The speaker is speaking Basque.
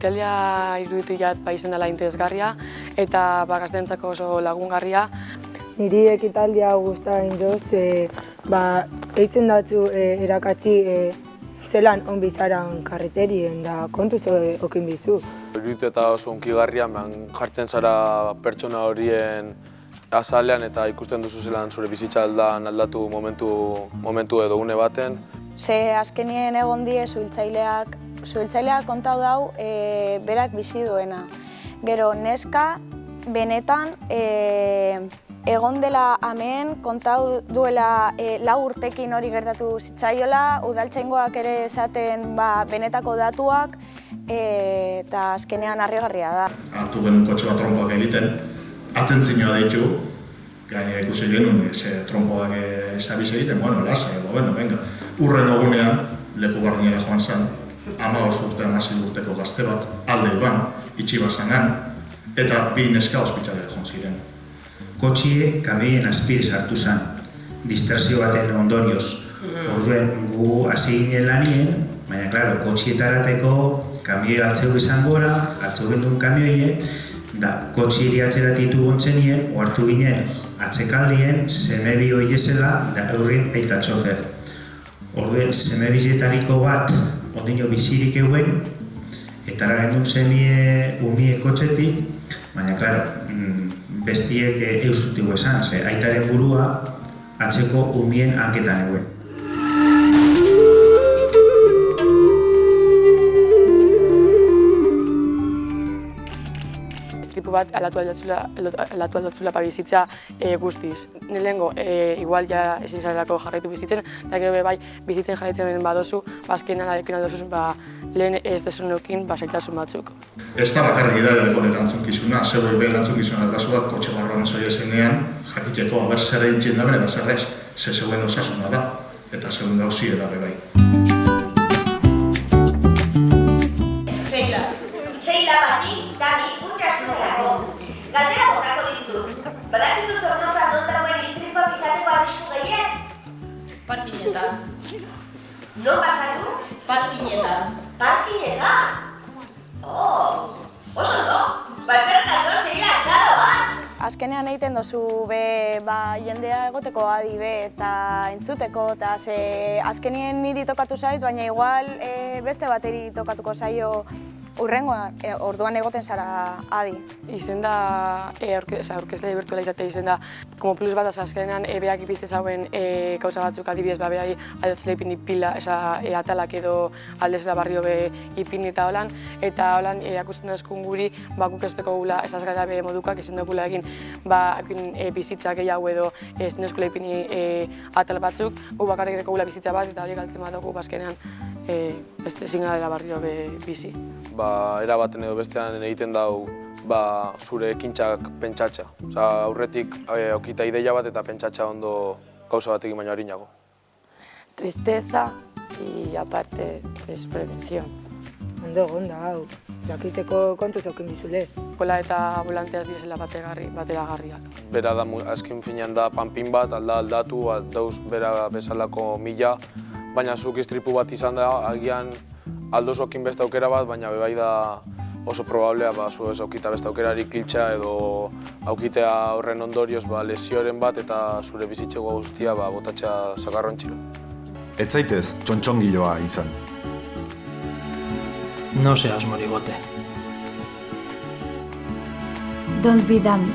Ekitaldia iruditu jat izen dela interesgarria eta gazteentzako oso lagungarria. Niri ekitaldia gustatzen joz, eitzen datzu erakatzi zelan on bizaran karreterien da kontuz okin bizu. Iruditu eta oso hunkigarria, jartzen zara pertsona horien azalean eta ikusten duzu zelan zure bizitza aldatu momentu edo une baten. Ze azkenien egon die suhiltzaileak kontau dau berak bizi duena. Gero neska benetan egon dela hemen kontau duela 4 urtekin hori gertatu zitzaiola, udaltzaingoak ere esaten benetako datuak eta azkenean harrigarria da. Hartu genuen kotxe bat tronpoak egiten, atentzioa deitu, gainera ikusi genuen tronpoak esabiz egiten, lasai, venga. Urren egunean, leku bardinera joan zen, 15 urteko gazte bat, alde uran, itxibasanan, eta 2 neska ospitalera joan ziren. Kotxie kamioien azpire sartu zen, distrazio baten ondorioz. Orduen gu hasi ginen lanien, baina, klaro, kotxietarateko kamioi atzeu izan gora, atzeu gendun kamioie, da kotxieri atzeratitu gontzenien, ohartu ginen atzekaldien, semebi hoi ezela, da eurrin aita txofer. Orduen, semebizietariko bat, ondino bizirik eguen, eta gendun semie umie kotxetik, baina, klaro, bestiek eustutik esan, ze aitaren burua atzeko umien hanketan eguen. Istripu bat aldatu aldatzula bizitza guztiz. Lehenengo, igual ja ezin zarelako jarraitu bizitzen, eta gero bai bizitzen jarraitzen badozu, azkenean alekin aldozuz, lehen ez desunekin zailtasun batzuk. Ez da bakarrik gidaliko erantzukizuna, zegoen be erantzukizuna aldazu bat kotxe barroan zaila zenean, jakiteko aber zer egin daben eta zer ez, zegoen osasuna da, eta zegoen gauzi edabe bai. Seila bati, Dani, urte asunetako. Galdera bokako ditut. Badakitu zornotan non dagoen istripuak izateko arrisku gehien? Parkinetan. Non barkatu? Parkinetan. Parkinetan? Oso ondo? Ezkerrak aldo, Seila, txalo bat? Azkenean egiten dozu jendea egoteko adi eta entzuteko, eta azkenien niri tokatu zait, baina igual beste bateri tokatuko zaio urrengoan, orduan egoten zara adi. Izen da, aurkezle virtuala izatea izen da, como plus bat, azkenean beak ipizte zauen gauza batzuk adibidez, behai aldatzela ipini pila, atalak edo aldezela barrio ipini eta holan, eta holan akusten dazkun guri, guk ez dugu gula esaz gara modukak izan dugula egin, bizitza gehiago edo ez duzkula ipini atal batzuk, gu bakarrik dugu gula bizitza bat, eta hori galtzen bat dugu, azkenean ezin gara barrio bizi. Era baten edo bestean egiten dau zure ekintxak pentsatxa. Aurretik aukita ideia bat eta pentsatxa ondo gauza batekin baino harinago. Tristeza y aparte, prevención. Ondo egonda, hau, jakitzeko kontuz okin bizule. Kola eta volanteaz diesela bateragarriak. Bera da, azken finean da panpin bat, aldatu, dauz bera bezalako mila, baina zuk istripu bat izan da, agian aldoz okin beste aukera bat, baina bebai da oso probablea zu ez aukita beste aukerarik hiltza edo aukitea horren ondorioz lesioren bat eta zure bizitzeko guztia botatxa zakarrontxilo. Ez zaitez txontxongiloa izan. No seas morigote. Don't be dummy.